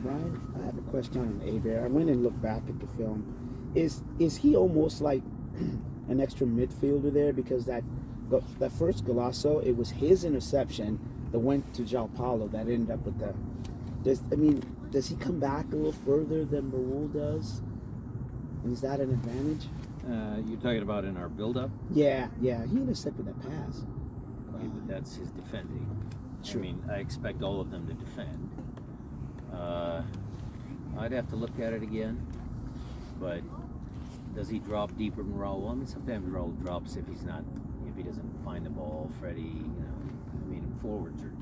Brian, I have a question on Abear. I went and looked back at the film. Is he almost like an extra midfielder there? Because that first Golasso, it was his interception that went to João Paulo that ended up with the. Does he come back a little further than Raul does? Is that an advantage? You're talking about in our build-up? Yeah, he intercepted that pass. Okay, but that's his defending. Sure. I mean, I expect all of them to defend. I'd have to look at it again, but does he drop deeper than Raul? I mean, sometimes Raul drops if he doesn't find the ball. Freddie, forwards are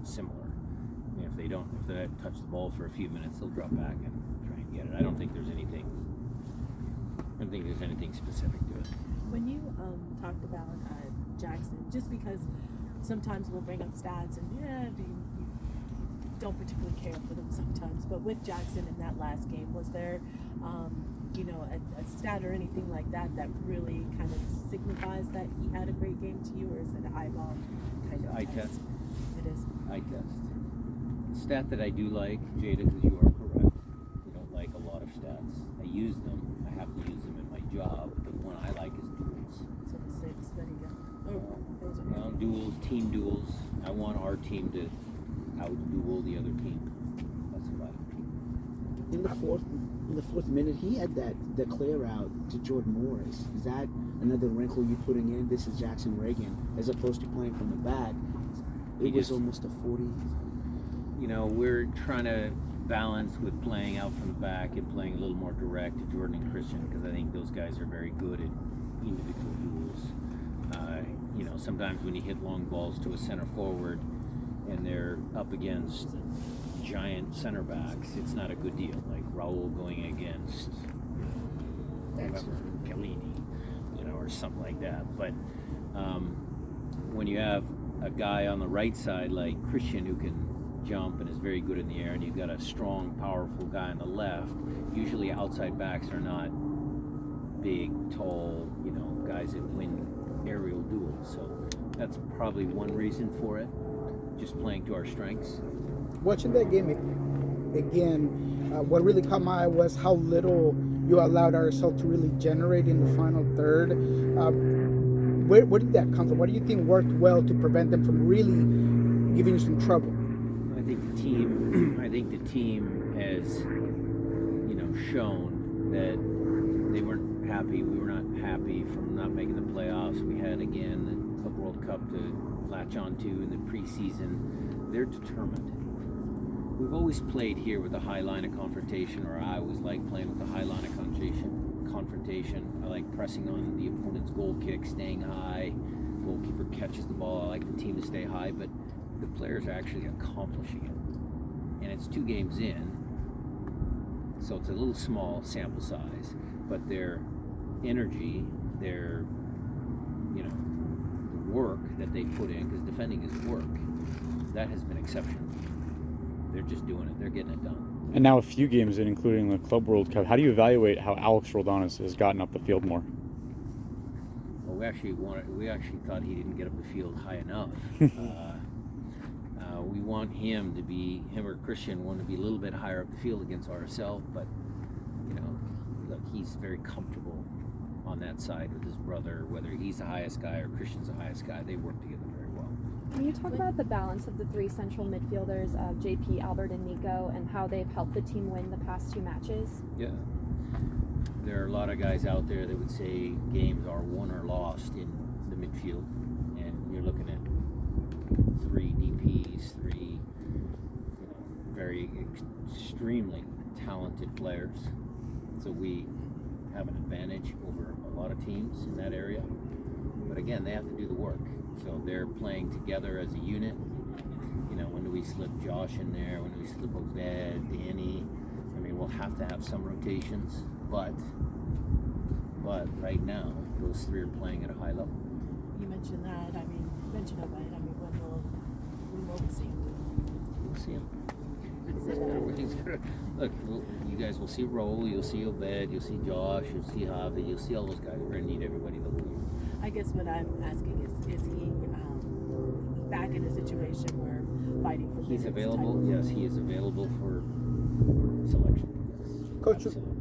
similar. I mean, if they don't touch the ball for a few minutes, they'll drop back and try and get it. I don't think there's anything specific to it. When you talked about Jackson, just because sometimes we'll bring up stats and you don't particularly care for them sometimes, but with Jackson in that last game, was there a stat or anything like that really kind of signifies that he had a great game to you, or is it an eyeball kind of eye test? It is. Eye test. The stat that I do like, Jada, because you are correct, we don't like a lot of stats. I use them. I have to use them in my job. The one I like is duels. So the 6, there you go. Duels, team duels. I want our team to out-duel the other team. That's what I like. In the fourth minute, he had the clear out to Jordan Morris. Is that another wrinkle you're putting in? This is Jackson Reagan, as opposed to playing from the back. It was almost a 40. We're trying to balance with playing out from the back and playing a little more direct to Jordan and Christian, because I think those guys are very good at individual duels. Sometimes when you hit long balls to a center forward and they're up against giant center backs, it's not a good deal. Like Raul going against Chiellini, or something like that. But when you have a guy on the right side like Christian who can jump and is very good in the air, and you've got a strong, powerful guy on the left, usually outside backs are not big, tall, guys that win aerial duels. So that's probably one reason for it, just playing to our strengths. Watching that game again, what really caught my eye was how little you allowed RSL to really generate in the final third. Where did that come from? What do you think worked well to prevent them from really giving you some trouble? I think the team has, shown that they weren't happy. We were not happy from not making the playoffs. We had, again, the Club World Cup to latch onto in the preseason. They're determined. We've always played here with a high line of confrontation, or I always like playing with a high line of confrontation. I like pressing on the opponent's goal kick, staying high. Goalkeeper catches the ball. I like the team to stay high, but the players are actually accomplishing it. And it's 2 games in, so it's a little small sample size, but their energy, their, the work that they put in, because defending is work, that has been exceptional. They're just doing it. They're getting it done. And now a few games in, including the Club World Cup. How do you evaluate how Alex Roldan has gotten up the field more? Well, we actually thought he didn't get up the field high enough. We want him or Christian want to be a little bit higher up the field against RSL, but look, he's very comfortable on that side with his brother. Whether he's the highest guy or Christian's the highest guy, they work together very well. Can you talk about the balance of the 3 central midfielders, JP, Albert, and Nico, and how they've helped the team win the past 2 matches? Yeah. There are a lot of guys out there that would say games are won or lost in the midfield, and you're looking at 3 DPs, 3 very extremely talented players. So we have an advantage over a lot of teams in that area. But again, they have to do the work. So they're playing together as a unit. When do we slip Josh in there? When do we slip Obed, Danny? We'll have to have some rotations, but right now, those 3 are playing at a high level. You mentioned that. You mentioned Obed. When will we see him? We'll see him. Look, you guys will see Raul, you'll see Obed, you'll see Josh, you'll see Javi, you'll see all those guys. We're going to need everybody the whole year. I guess what I'm asking is he back in a situation where fighting for He's minutes available. type of- Yes, he is available for selection. Yes, Coach, absolutely.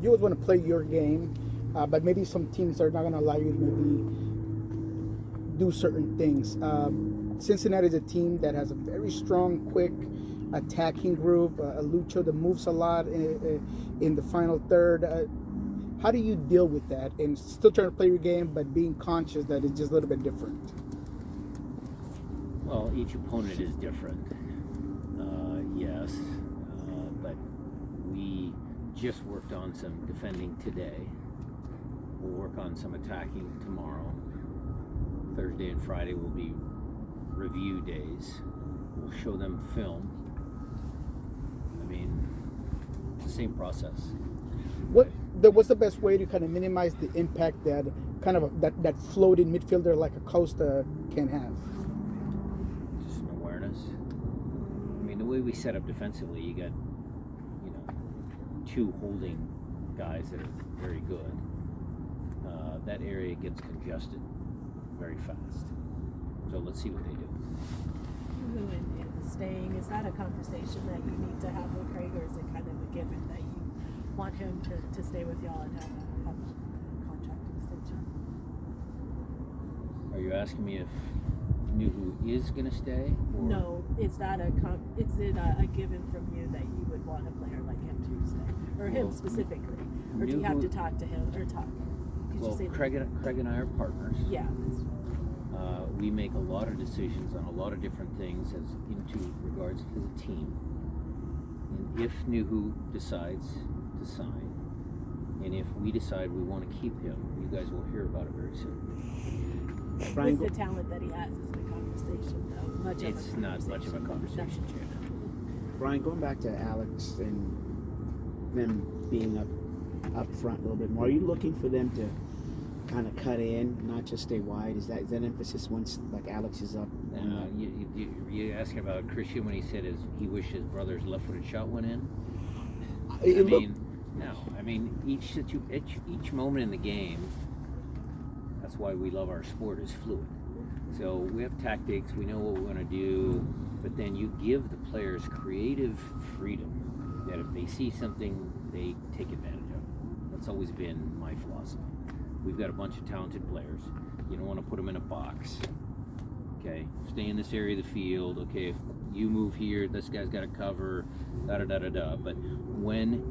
you always want to play your game, but maybe some teams are not going to allow you to maybe do certain things. Cincinnati is a team that has a very strong, quick attacking group, a lucho that moves a lot in the final third. How do you deal with that and still trying to play your game, but being conscious that it's just a little bit different? Well, each opponent is different. Yes, but we just worked on some defending today. We'll work on some attacking tomorrow. Thursday and Friday will be review days. We'll show them film. I mean, it's the same process. What's the best way to kind of minimize the impact that kind of that floating midfielder like a Costa can have? Just an awareness. I mean, the way we set up defensively, you got, two holding guys that are very good. That area gets congested very fast. So let's see what they do. And the staying, is that a conversation that you need to have with Craig, or is it kind of a given that you want him to stay with y'all and have a contract extension? Are you asking me if Nuhu is going to stay? Or? No, is that a given from you that you would want a player like him to stay, or him specifically, or do you have to talk to him or talk? Well, Craig and I are partners. Yeah. We make a lot of decisions on a lot of different things as into regards to the team. And if Nuhu decides to sign, and if we decide we want to keep him, you guys will hear about it very soon. Brian, With the talent that he has, it's a conversation, though. It's not much of a conversation, Janet. Brian, going back to Alex and them being up front a little bit more, are you looking for them to kind of cut in, not just stay wide? Is that emphasis once like Alex is up? You asking about Christian when he said he wished his brother's left-footed shot went in? No. I mean, each moment in the game. That's why we love our sport is fluid. So we have tactics. We know what we want to do, but then you give the players creative freedom that if they see something, they take advantage of it. That's always been my philosophy. We've got a bunch of talented players. You don't want to put them in a box. Okay, stay in this area of the field. Okay, if you move here, this guy's got to cover. But when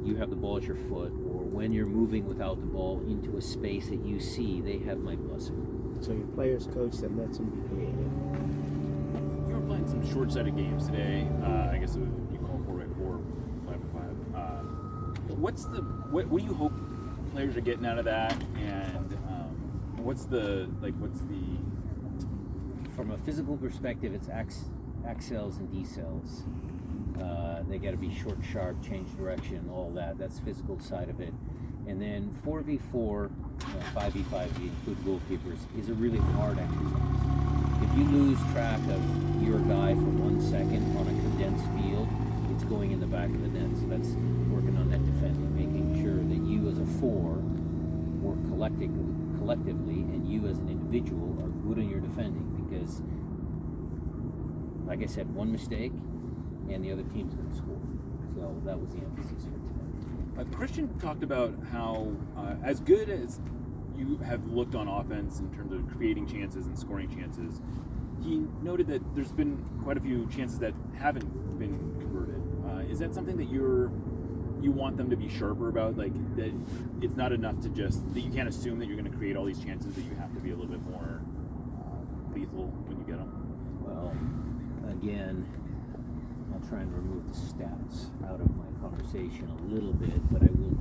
you have the ball at your foot, or when you're moving without the ball into a space that you see, they have my blessing. So your players coach that lets them be creative. You were playing some short-sided games today. I guess you call 4x4, 5x5. What do you hope players are getting out of that, and what's the from a physical perspective, it's accels and decels. They got to be short, sharp, change direction, all that. That's the physical side of it. And then 4v4, 5v5, if you include goalkeepers, is a really hard exercise. If you lose track of your guy for 1 second on a condensed field, it's going in the back of the net. So that's working on that defending, making sure that you as a four work collectively, and you as an individual are good in your defending, because, like I said, one mistake and the other team's going to score. So that was the emphasis for today. Christian talked about how, as good as you have looked on offense in terms of creating chances and scoring chances, he noted that there's been quite a few chances that haven't been converted. Is that something that you want them to be sharper about? Like, that it's not enough to that you can't assume that you're going to create all these chances, that you have to be a little bit more lethal when you get them? Well, again, I'll try and remove the stats out of my conversation a little bit, but I will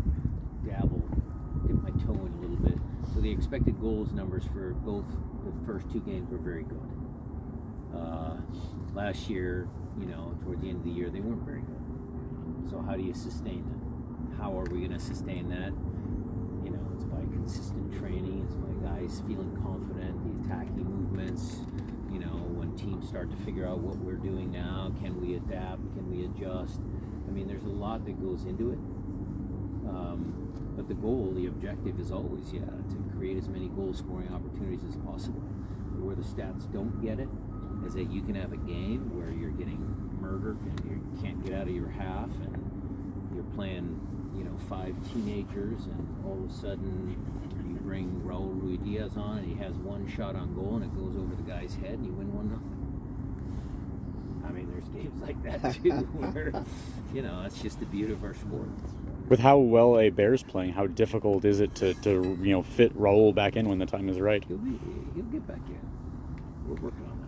dip my toe in a little bit. So the expected goals numbers for both the first two games were very good. Last year, toward the end of the year, they weren't very good. So how do you sustain that? How are we going to sustain that? It's by consistent training. It's by guys feeling confident, the attacking movements. When teams start to figure out what we're doing now, can we adapt? Can we adjust? I mean, there's a lot that goes into it. But the goal, the objective is always, to create as many goal-scoring opportunities as possible. Where the stats don't get it, is that you can have a game where you're getting murdered and you can't get out of your half, and you're playing, 5 teenagers, and all of a sudden you bring Raul Ruidiaz on, and he has one shot on goal, and it goes over the guy's head, and you win 1-0. I mean, there's games like that too, where it's just the beauty of our sport. With how well a Bear's playing, how difficult is it to fit Raul back in when the time is right? He'll get back in. We're working on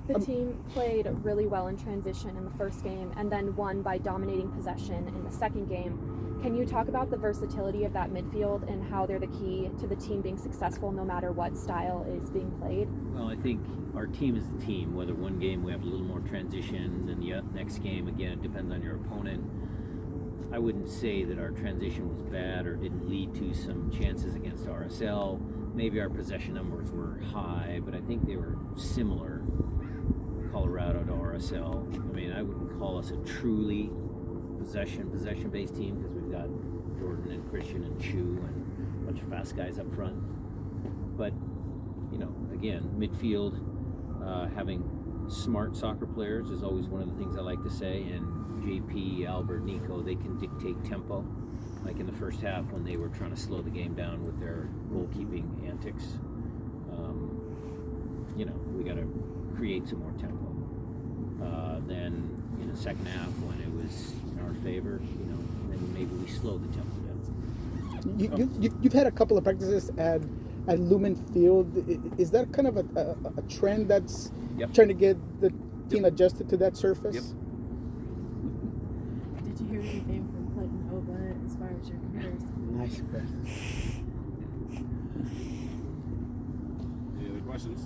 that. The team played really well in transition in the first game and then won by dominating possession in the second game. Can you talk about the versatility of that midfield and how they're the key to the team being successful no matter what style is being played? Well, I think our team is the team. Whether one game we have a little more transition than the next game, again, it depends on your opponent. I wouldn't say that our transition was bad or didn't lead to some chances against RSL. Maybe our possession numbers were high, but I think they were similar, Colorado to RSL. I mean, I wouldn't call us a truly possession-based team because we've got Jordan and Christian and Chu and a bunch of fast guys up front. But, again, midfield, having smart soccer players is always one of the things I like to say. And JP, Albert, Nico, they can dictate tempo. Like in the first half when they were trying to slow the game down with their goalkeeping antics. We got to create some more tempo. Then in the second half when it was in our favor, then maybe we slowed the tempo down. You've had a couple of practices at Lumen Field. Is that kind of a trend that's trying to get the team adjusted to that surface? Yep. Did you hear anything from Clinton Oba as far as your comparison? Nice question. Any other questions?